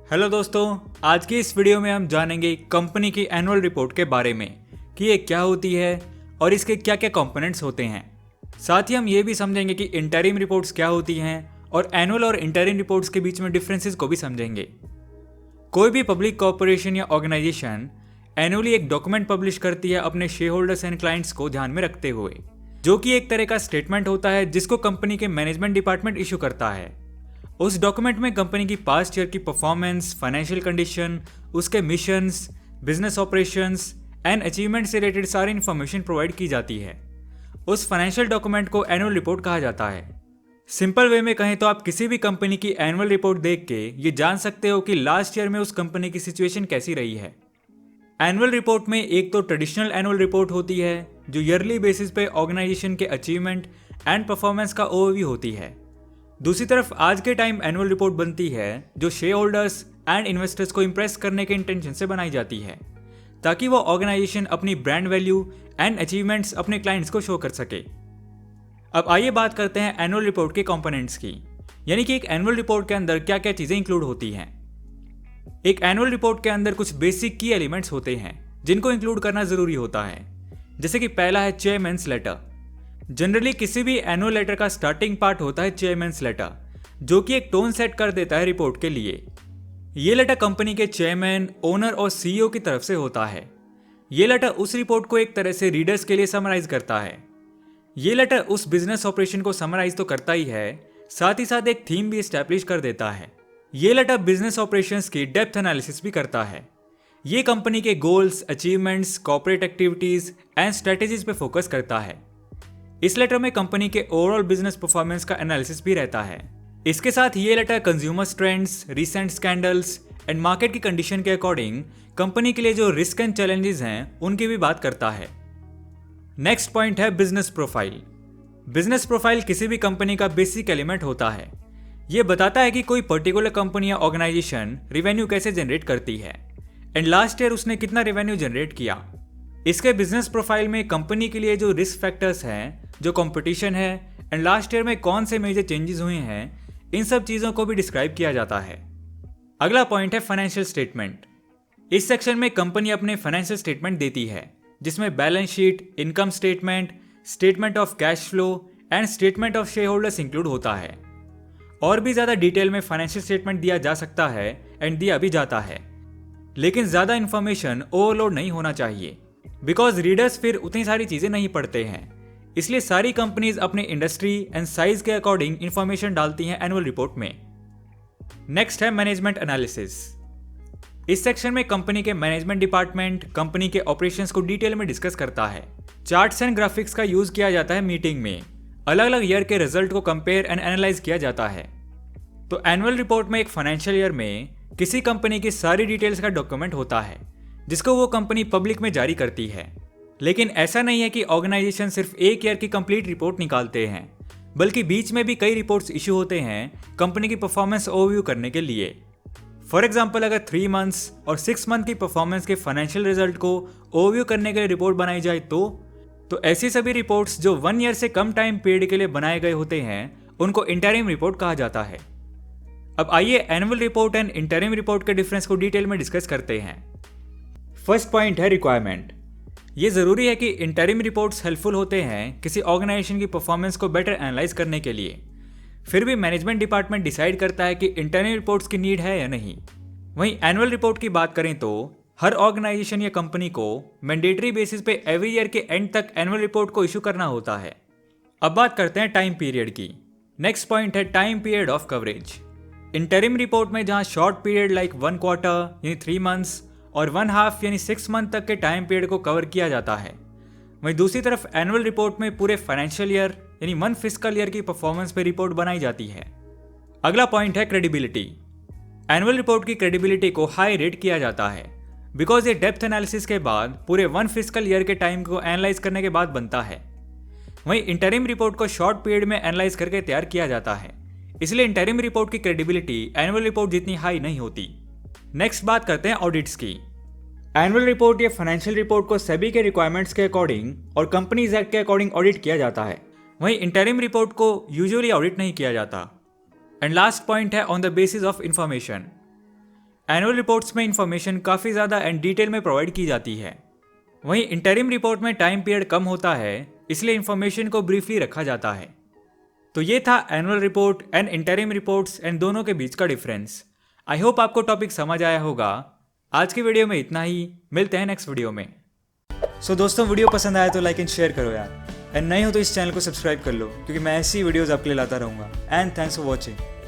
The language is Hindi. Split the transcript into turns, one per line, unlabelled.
हेलो दोस्तों, आज की इस वीडियो में हम जानेंगे कंपनी की एनुअल रिपोर्ट के बारे में कि ये क्या होती है और इसके क्या क्या कंपोनेंट्स होते हैं। साथ ही हम ये भी समझेंगे कि इंटरिम रिपोर्ट्स क्या होती हैं और एनुअल और इंटरिम रिपोर्ट्स के बीच में डिफरेंसेस को भी समझेंगे। कोई भी पब्लिक कॉर्पोरेशन या ऑर्गेनाइजेशन एनुअली एक डॉक्यूमेंट पब्लिश करती है अपने शेयर होल्डर्स एंड क्लाइंट्स को ध्यान में रखते हुए, जो कि एक तरह का स्टेटमेंट होता है जिसको कंपनी के मैनेजमेंट डिपार्टमेंट इशू करता है। उस डॉक्यूमेंट में कंपनी की पास्ट ईयर की परफॉर्मेंस, फाइनेंशियल कंडीशन, उसके missions, business operations and achievement से रिलेटेड सारी इन्फॉर्मेशन प्रोवाइड की जाती है। उस फाइनेंशियल डॉक्यूमेंट को एनुअल रिपोर्ट कहा जाता है। सिंपल वे में कहें तो आप किसी भी कंपनी की एनुअल रिपोर्ट देख के ये जान सकते हो कि लास्ट ईयर में उस कंपनी की सिचुएशन कैसी रही है। एनुअल रिपोर्ट में एक तो ट्रेडिशनल एनुअल रिपोर्ट होती है जो ईयरली बेसिस पे ऑर्गेनाइजेशन के अचीवमेंट एंड परफॉर्मेंस का ओवरव्यू होती है। दूसरी तरफ आज के टाइम एनुअल रिपोर्ट बनती है जो शेयर होल्डर्स एंड इन्वेस्टर्स को इंप्रेस करने के इंटेंशन से बनाई जाती है, ताकि वो ऑर्गेनाइजेशन अपनी ब्रांड वैल्यू एंड अचीवमेंट्स अपने क्लाइंट्स को शो कर सके। अब आइए बात करते हैं एनुअल रिपोर्ट के कंपोनेंट्स की, यानी कि एक एनुअल रिपोर्ट के अंदर क्या क्या चीजें इंक्लूड होती हैं। एक एनुअल रिपोर्ट के अंदर कुछ बेसिक की एलिमेंट्स होते हैं जिनको इंक्लूड करना जरूरी होता है, जैसे कि पहला है चेयरमैन्स लेटर। जनरली किसी भी एनुअल लेटर का स्टार्टिंग पार्ट होता है चेयरमैन्स लेटर, जो कि एक टोन सेट कर देता है रिपोर्ट के लिए। ये लेटर कंपनी के चेयरमैन, ओनर और सीईओ की तरफ से होता है। ये लेटर उस रिपोर्ट को एक तरह से रीडर्स के लिए समराइज करता है। ये लेटर उस बिजनेस ऑपरेशन को समराइज तो करता ही है, साथ ही साथ एक थीम भी एस्टैब्लिश कर देता है। ये लेटर बिजनेस ऑपरेशंस की डेप्थ एनालिसिस भी करता है। ये कंपनी के goals, achievements, corporate activities and strategies पे फोकस करता है। इस लेटर में कंपनी के ओवरऑल बिजनेस परफॉर्मेंस का एनालिसिस भी रहता है। इसके साथ ये letter consumer trends, recent scandals and market की कंडीशन के अकॉर्डिंग कंपनी के लिए जो रिस्क एंड चैलेंजेस हैं उनकी भी बात करता है। नेक्स्ट पॉइंट है बिजनेस प्रोफाइल। बिजनेस प्रोफाइल किसी भी कंपनी का बेसिक एलिमेंट होता है। ये बताता है कि कोई पर्टिकुलर कंपनी या ऑर्गेनाइजेशन रेवेन्यू कैसे जनरेट करती है एंड लास्ट ईयर उसने कितना रेवेन्यू जनरेट किया। इसके बिजनेस प्रोफाइल में कंपनी के लिए जो रिस्क फैक्टर्स हैं, जो कंपटीशन है एंड लास्ट ईयर में कौन से मेजर चेंजेस हुए हैं, इन सब चीज़ों को भी डिस्क्राइब किया जाता है। अगला पॉइंट है फाइनेंशियल स्टेटमेंट। इस सेक्शन में कंपनी अपने फाइनेंशियल स्टेटमेंट देती है, जिसमें balance sheet, income statement, statement of cash flow and statement of share holders include होता है। और भी ज़्यादा डिटेल में फाइनेंशियल स्टेटमेंट दिया जा सकता है एंड दिया भी जाता है, लेकिन ज़्यादा इन्फॉर्मेशन ओवरलोड नहीं होना चाहिए, बिकॉज रीडर्स फिर उतनी सारी चीज़ें नहीं पढ़ते हैं। इसलिए सारी कंपनीज अपने इंडस्ट्री एंड साइज के अकॉर्डिंग इंफॉर्मेशन डालती हैं एनुअल रिपोर्ट में। नेक्स्ट है मैनेजमेंट एनालिसिस। इस सेक्शन में कंपनी के मैनेजमेंट डिपार्टमेंट कंपनी के ऑपरेशंस को डिटेल में डिस्कस करता है। चार्ट्स एंड ग्राफिक्स का यूज किया जाता है मीटिंग में। अलग अलग ईयर के रिजल्ट को कंपेयर एंड एनालाइज किया जाता है। तो एनुअल रिपोर्ट में एक फाइनेंशियल ईयर में किसी कंपनी की सारी डिटेल्स का डॉक्यूमेंट होता है जिसको वो कंपनी पब्लिक में जारी करती है। लेकिन ऐसा नहीं है कि ऑर्गेनाइजेशन सिर्फ एक ईयर की कंप्लीट रिपोर्ट निकालते हैं, बल्कि बीच में भी कई रिपोर्ट्स इशू होते हैं कंपनी की परफॉर्मेंस ओवरव्यू करने के लिए। फॉर एग्जांपल, अगर 3 मंथ्स और 6 मंथ की परफॉर्मेंस के फाइनेंशियल रिजल्ट को ओवरव्यू करने के लिए रिपोर्ट बनाई जाए तो ऐसी सभी रिपोर्ट्स जो 1 ईयर से कम टाइम पीरियड के लिए बनाए गए होते हैं उनको इंटरिम रिपोर्ट कहा जाता है। अब आइए annual report and interim report के डिफरेंस को डिटेल में डिस्कस करते हैं। फर्स्ट पॉइंट है रिक्वायरमेंट। ये जरूरी है कि इंटरिम रिपोर्ट्स हेल्पफुल होते हैं किसी ऑर्गेनाइजेशन की परफॉर्मेंस को बेटर एनालाइज करने के लिए। फिर भी मैनेजमेंट डिपार्टमेंट डिसाइड करता है कि इंटरिम रिपोर्ट्स की नीड है या नहीं। वहीं एनुअल रिपोर्ट की बात करें तो हर ऑर्गेनाइजेशन या कंपनी को मैंडेटरी बेसिस पे एवरी ईयर के एंड तक एनुअल रिपोर्ट को इशू करना होता है। अब बात करते हैं टाइम पीरियड की। नेक्स्ट पॉइंट है time period of coverage. Interim report में जहां शॉर्ट पीरियड लाइक 1 क्वार्टर यानी 3 मंथ्स और 1 हाफ यानी 6 मंथ तक के टाइम पीरियड को कवर किया जाता है, वहीं दूसरी तरफ एनुअल रिपोर्ट में पूरे फाइनेंशियल ईयर यानी 1 फिस्कल ईयर की परफॉर्मेंस पे रिपोर्ट बनाई जाती है। अगला पॉइंट है क्रेडिबिलिटी। एनुअल रिपोर्ट की क्रेडिबिलिटी को हाई रेट किया जाता है, बिकॉज ये डेप्थ एनालिसिस के बाद पूरे 1 फिस्कल ईयर के टाइम को एनालाइज करने के बाद बनता है। वहीं इंटरिम रिपोर्ट को शॉर्ट पीरियड में एनालाइज करके तैयार किया जाता है, इसलिए इंटरिम रिपोर्ट की क्रेडिबिलिटी एनुअल रिपोर्ट जितनी हाई नहीं होती। नेक्स्ट बात करते हैं ऑडिट्स की। एनुअल रिपोर्ट या फाइनेंशियल रिपोर्ट को सेबी के रिक्वायरमेंट्स के अकॉर्डिंग और कंपनीज एक्ट के अकॉर्डिंग ऑडिट किया जाता है। वहीं इंटरिम रिपोर्ट को यूजुअली ऑडिट नहीं किया जाता। एंड लास्ट पॉइंट है on the basis of information. Annual reports में इंफॉर्मेशन काफ़ी ज़्यादा एंड डिटेल में प्रोवाइड की जाती है। वहीं इंटरिम रिपोर्ट में टाइम पीरियड कम होता है, इसलिए इंफॉर्मेशन को ब्रीफली रखा जाता है। तो ये था annual report and interim reports and दोनों के बीच का डिफरेंस। आई होप आपको टॉपिक समझ आया होगा। आज की वीडियो में इतना ही, मिलते हैं नेक्स्ट वीडियो में। सो दोस्तों, वीडियो पसंद आया तो लाइक एंड शेयर करो यार, एंड नए हो तो इस चैनल को सब्सक्राइब कर लो, क्योंकि मैं ऐसी वीडियोस आपके लिए लाता रहूँगा। And thanks for watching.